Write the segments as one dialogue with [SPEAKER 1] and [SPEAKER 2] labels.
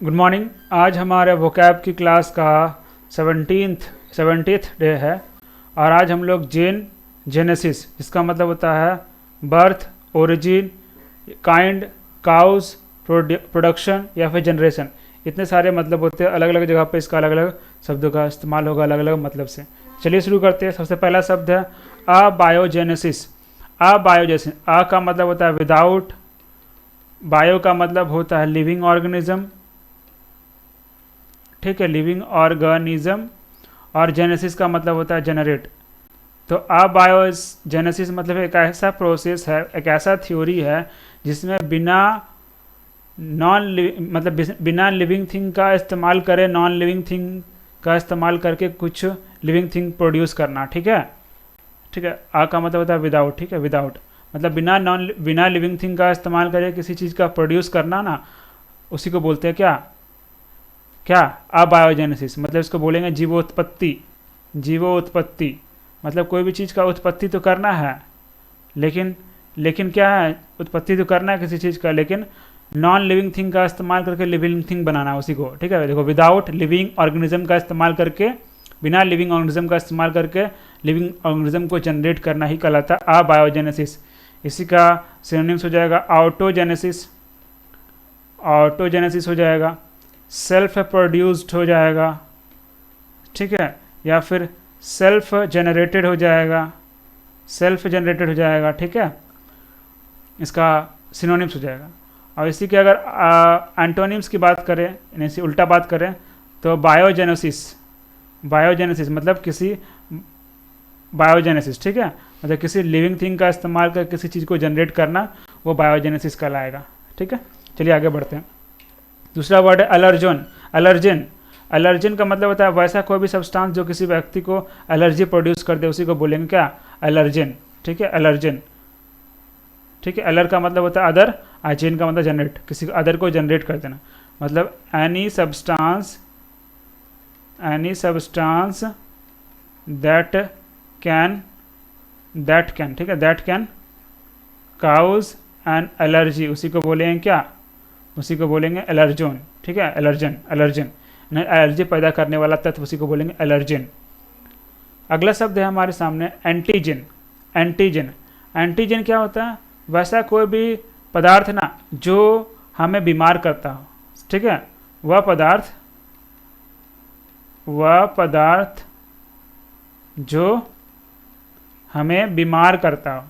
[SPEAKER 1] Good morning. आज हमारे vocab की क्लास का 70th डे है और आज हम लोग जेनेसिस, इसका मतलब होता है birth, origin, kind, cause, production या फिर जनरेशन। इतने सारे मतलब होते हैं, अलग अलग जगह पे इसका अलग अलग शब्दों का इस्तेमाल होगा अलग अलग मतलब से। चलिए शुरू करते हैं। सबसे पहला शब्द है अबायोजेनेसिस। अबायोजेनेसिस, आ का मतलब होता है विदाउट, बायो का मतलब होता है लिविंग ऑर्गेनिज्म, ठीक है, लिविंग ऑर्गेनिज्म, और जेनेसिस का मतलब होता है जनरेट। तो अबायोजेनेसिस मतलब एक ऐसा प्रोसेस है, एक ऐसा थ्योरी है जिसमें बिना लिविंग थिंग का इस्तेमाल करे, नॉन लिविंग थिंग का इस्तेमाल करके कुछ लिविंग थिंग प्रोड्यूस करना। ठीक है, ठीक है। आ का मतलब होता है विदाउट, ठीक है, विदाउट मतलब बिना लिविंग थिंग का इस्तेमाल करे किसी चीज़ का प्रोड्यूस करना ना, उसी को बोलते हैं क्या अबायोजेनेसिस। मतलब इसको बोलेंगे जीवोत्पत्ति। जीवोत्पत्ति मतलब कोई भी चीज़ का उत्पत्ति तो करना है, लेकिन क्या है, उत्पत्ति तो करना है किसी चीज़ का, लेकिन नॉन लिविंग थिंग का इस्तेमाल करके लिविंग थिंग बनाना उसी को। ठीक है, देखो, विदाउट लिविंग ऑर्गेनिज्म का इस्तेमाल करके, बिना लिविंग ऑर्गेनिज्म का इस्तेमाल करके लिविंग ऑर्गेनिज्म को जनरेट करना ही कहलाता है अबायोजेनेसिस। इसी का सिनोनिम्स हो जाएगा ऑटोजेनेसिस, ऑटोजेनेसिस हो जाएगा, सेल्फ प्रोड्यूस्ड हो जाएगा, ठीक है, या फिर सेल्फ जनरेटेड हो जाएगा, सेल्फ जनरेटेड हो जाएगा, ठीक है, इसका सिनोनिम्स हो जाएगा। और इसी के अगर एंटोनिम्स की बात करें, यानी से उल्टा बात करें, तो बायोजेनेसिस, बायोजेनेसिस मतलब किसी बायोजेनेसिस, ठीक है, मतलब किसी लिविंग थिंग का इस्तेमाल कर किसी चीज़ को जनरेट करना, वो बायोजेनेसिस कहलाएगा। ठीक है, चलिए आगे बढ़ते हैं। दूसरा वर्ड है एलर्जन। एलर्जन, एलर्जन का मतलब होता है वैसा कोई भी सब्सटेंस जो किसी व्यक्ति को एलर्जी प्रोड्यूस कर दे, उसी को बोलेंगे क्या, एलर्जन। ठीक है, एलर्जन, ठीक है। एलर का मतलब होता है अदर, आइजेन का मतलब जनरेट, किसी अदर को जनरेट कर देना। मतलब एनी सब्सटेंस दैट कैन, ठीक है, that can cause an allergy, उसी को बोलेंगे क्या, उसी को बोलेंगे एलर्जन। ठीक है, एलर्जन, एलर्जन एलर्जी पैदा करने वाला तत्व, उसी को बोलेंगे एलर्जन। अगला शब्द है हमारे सामने एंटीजन। एंटीजन, एंटीजन क्या होता है, वैसा कोई भी पदार्थ ना जो हमें बीमार करता हो। ठीक है, वह पदार्थ जो हमें बीमार करता हो,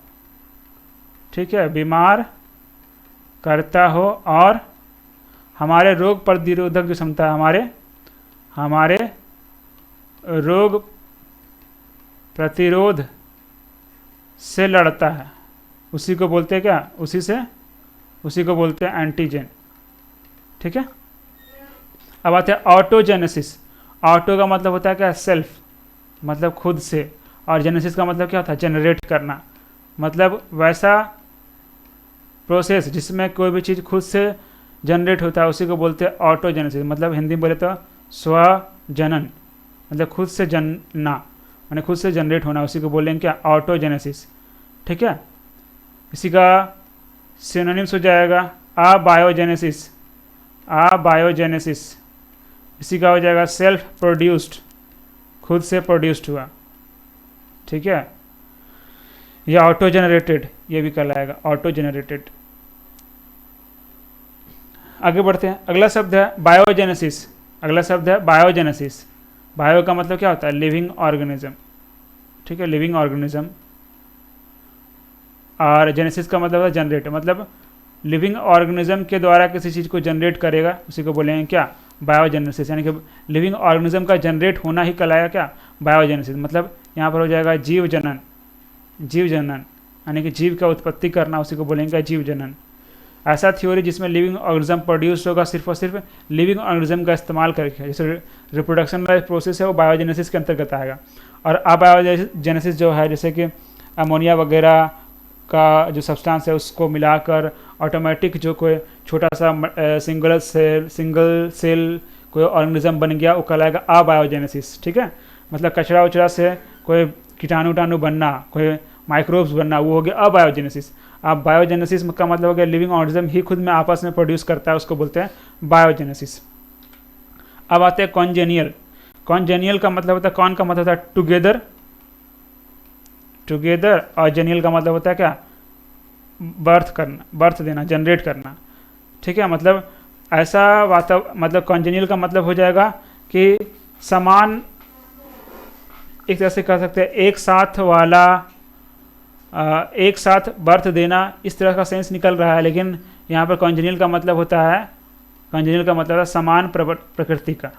[SPEAKER 1] ठीक है, बीमार करता हो, और हमारे रोग प्रतिरोधक जो क्षमता है, हमारे रोग प्रतिरोध से लड़ता है, उसी को बोलते हैं क्या, उसी को बोलते हैं एंटीजन। ठीक है, अब आते हैं ऑटोजेनेसिस। ऑटो का मतलब होता है क्या, सेल्फ, मतलब खुद से, और जेनेसिस का मतलब क्या होता है, जनरेट करना। मतलब वैसा प्रोसेस जिसमें कोई भी चीज़ खुद से जनरेट होता है, उसी को बोलते हैं ऑटोजेनेसिस। मतलब हिंदी में बोले तो स्वजनन, मतलब खुद से जनना, माने खुद से जनरेट होना, उसी को बोलेंगे क्या, ऑटोजेनेसिस। ठीक है, इसी का सिनोनिम्स हो जाएगा अबायोजेनेसिस, अबायोजेनेसिस। इसी का हो जाएगा सेल्फ प्रोड्यूस्ड, खुद से प्रोड्यूस्ड हुआ। ठीक है, या ऑटो जनरेटेड, ये भी कहलाएगा ऑटो जनरेटेड। आगे बढ़ते हैं। अगला शब्द है बायोजेनेसिस। अगला शब्द है बायोजेनेसिस। बायो का मतलब क्या होता है, लिविंग ऑर्गेनिज्म, ठीक है, लिविंग ऑर्गेनिज्म, और जेनेसिस का मतलब है जनरेट, मतलब लिविंग ऑर्गेनिज्म के द्वारा किसी चीज़ को जनरेट करेगा, उसी को बोलेंगे क्या, बायोजेनेसिस। यानी कि लिविंग ऑर्गेनिज्म का जनरेट होना ही कहलाएगा क्या, बायोजेनेसिस। मतलब यहाँ पर हो जाएगा जीव जनन, जीव जनन यानी कि जीव का उत्पत्ति करना, उसी को बोलेंगे जीव जनन। ऐसा थ्योरी जिसमें लिविंग ऑर्गेनिज्म प्रोड्यूस होगा सिर्फ और सिर्फ लिविंग ऑर्गेनिज्म का इस्तेमाल करके, जैसे रिप्रोडक्शन का प्रोसेस है वो बायोजेनेसिस के अंतर्गत आएगा। और अबायोजेनेसिस जो है, जैसे कि अमोनिया वगैरह का जो सब्सटेंस है उसको मिलाकर ऑटोमेटिक जो कोई छोटा सा सिंगल सेल कोई ऑर्गेनिज्म बन गया, वो कहलाएगा अबायोजेनेसिस। ठीक है, मतलब कचरा उचरा से कोई कीटाणु बनना, कोई माइक्रोब्स बनना, वो हो गया अबायोजेनेसिस। अब बायोजेनेसिस का मतलब हो गया लिविंग ऑर्गेनिज्म ही खुद में आपस में प्रोड्यूस करता है, उसको बोलते हैं बायोजेनेसिस। अब आते हैं कॉन्जेनियल। कॉन्जेनियल का मतलब होता है, कॉन का मतलब होता है टुगेदर, टुगेदर, और जेनियल का मतलब होता है क्या, बर्थ करना, बर्थ देना, जनरेट करना। ठीक है, मतलब ऐसा मतलब कॉन्जेनियल का मतलब हो जाएगा कि समान, एक तरह से कह सकते हैं एक साथ वाला, एक साथ बर्थ देना, इस तरह का सेंस निकल रहा है। लेकिन यहाँ पर कॉन्जेनियल का मतलब होता है, कॉन्जेनियल का मतलब है समान प्रकृति का,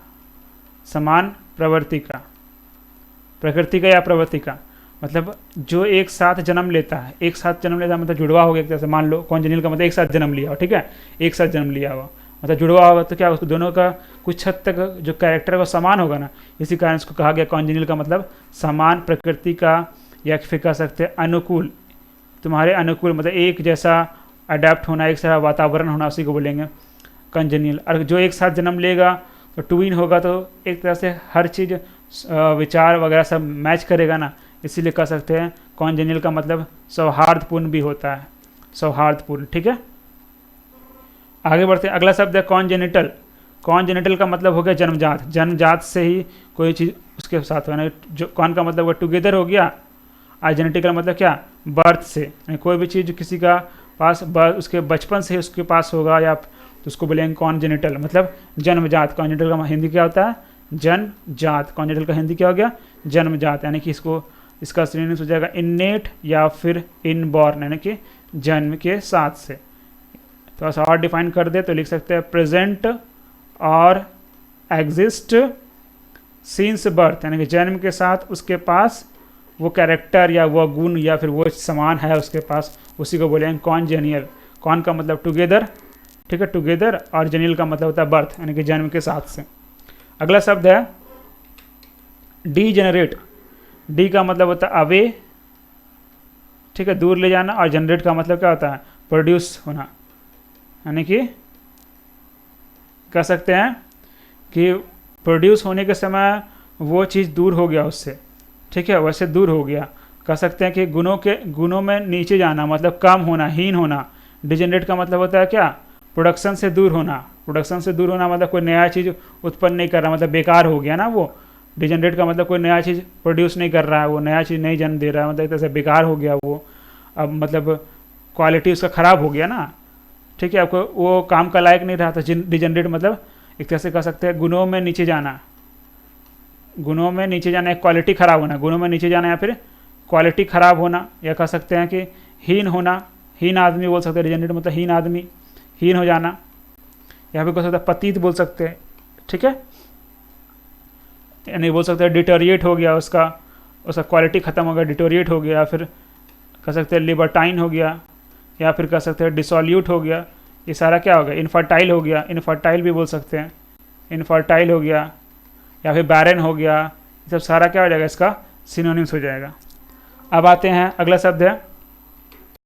[SPEAKER 1] समान प्रवृत्ति का, प्रकृति का या प्रवृत्ति का, मतलब जो एक साथ जन्म लेता है, एक साथ जन्म लेता है मतलब जुड़वा हो गया एक तरह से। मान लो कॉन्जेनियल का मतलब एक साथ जन्म लिया हो, ठीक है, एक साथ जन्म लिया हुआ मतलब जुड़वा होगा, तो क्या उसको दोनों का कुछ हद तक जो कैरेक्टर है वो समान होगा ना, इसी कारण इसको कहा गया कॉन्जेनियल का मतलब समान प्रकृति का, या फिर कह सकते हैं अनुकूल, तुम्हारे अनुकूल, मतलब एक जैसा अडेप्ट होना, एक जैसा वातावरण होना, उसी को बोलेंगे कॉन्जेनियल। और जो एक साथ जन्म लेगा तो ट्विन होगा, तो एक तरह से हर चीज़ विचार वगैरह सब मैच करेगा ना, इसीलिए कह सकते हैं कॉन्जेनियल का मतलब सौहार्दपूर्ण भी होता है, सौहार्दपूर्ण। ठीक है, आगे बढ़ते हैं। अगला शब्द है कॉन्जेनिटल। कॉन्जेनिटल का मतलब हो गया जन्मजात, जन्मजात से ही कोई चीज़ उसके साथ होना। जो कॉन का मतलब टुगेदर हो गया, और जेनेटिक का मतलब क्या, बर्थ से, यानी कोई भी चीज़ किसी का पास उसके बचपन से ही उसके पास होगा, या तो उसको बोलेंगे कॉन्जेनिटल, मतलब जन्मजात। कॉन्जेनिटल का हिंदी क्या होता है, जन्मजात। कॉन्जेनिटल का हिंदी क्या हो गया, जन्मजात, यानी कि इसका सिनोनिम्स हो जाएगा इन्नेट या फिर इनबॉर्न, यानी कि जन्म के साथ से। थोड़ा सा और डिफाइन कर दे तो लिख सकते हैं प्रेजेंट और एग्जिस्ट सिंस बर्थ, यानी कि जन्म के साथ उसके पास वो कैरेक्टर या वो गुण या फिर वो समान है उसके पास, उसी को बोलेंगे कॉन्जेनियल। कॉन का मतलब टुगेदर, ठीक है, टुगेदर, और जेनियल का मतलब होता है बर्थ, यानी कि जन्म के साथ से। अगला शब्द है डीजेनरेट। डी का मतलब होता है अवे, ठीक है, दूर ले जाना, और जनरेट का मतलब क्या होता है, प्रोड्यूस होना, यानी कि कह सकते हैं कि प्रोड्यूस होने के समय वो चीज़ दूर हो गया उससे, ठीक है, वैसे दूर हो गया। कह सकते हैं कि गुणों में नीचे जाना, मतलब कम होना, हीन होना। डिजेनरेट का मतलब होता है क्या, प्रोडक्शन से दूर होना। प्रोडक्शन से दूर होना मतलब कोई नया चीज़ उत्पन्न नहीं कर रहा, मतलब बेकार हो गया ना वो। डिजेनरेट का मतलब कोई नया चीज़ प्रोड्यूस नहीं कर रहा है, वो नया चीज़ नहीं जन्म दे रहा है, मतलब एक तरह से बेकार हो गया वो, अब मतलब क्वालिटी उसका ख़राब हो गया ना, ठीक है, आपको वो काम का लायक नहीं रहा। तो डिजेनरेट मतलब एक तरह से कह सकते हैं गुणों में नीचे जाना, गुणों में नीचे जाना, एक क्वालिटी ख़राब होना, गुणों में नीचे जाना या फिर क्वालिटी ख़राब होना, या कह सकते हैं कि हीन होना, हीन आदमी बोल सकते हैं। डिजेनरेट मतलब हीन आदमी, हीन हो जाना, या फिर कह सकते हैं पतित बोल सकते हैं, ठीक है, यानी बोल सकते हैं डिटोरिएट हो गया, उसका क्वालिटी ख़त्म हो गया, डिटोरिएट हो गया, या फिर कह सकते हैं लिबर्टाइन हो गया, या फिर कह सकते हैं डिसोल्यूट हो गया। ये सारा क्या हो गया, इनफर्टाइल हो गया, इनफर्टाइल भी बोल सकते हैं, इनफर्टाइल हो गया, या फिर बैरन हो गया। ये सब सारा क्या हो जाएगा, इसका सिनोनिम्स हो जाएगा। अब आते हैं, अगला शब्द है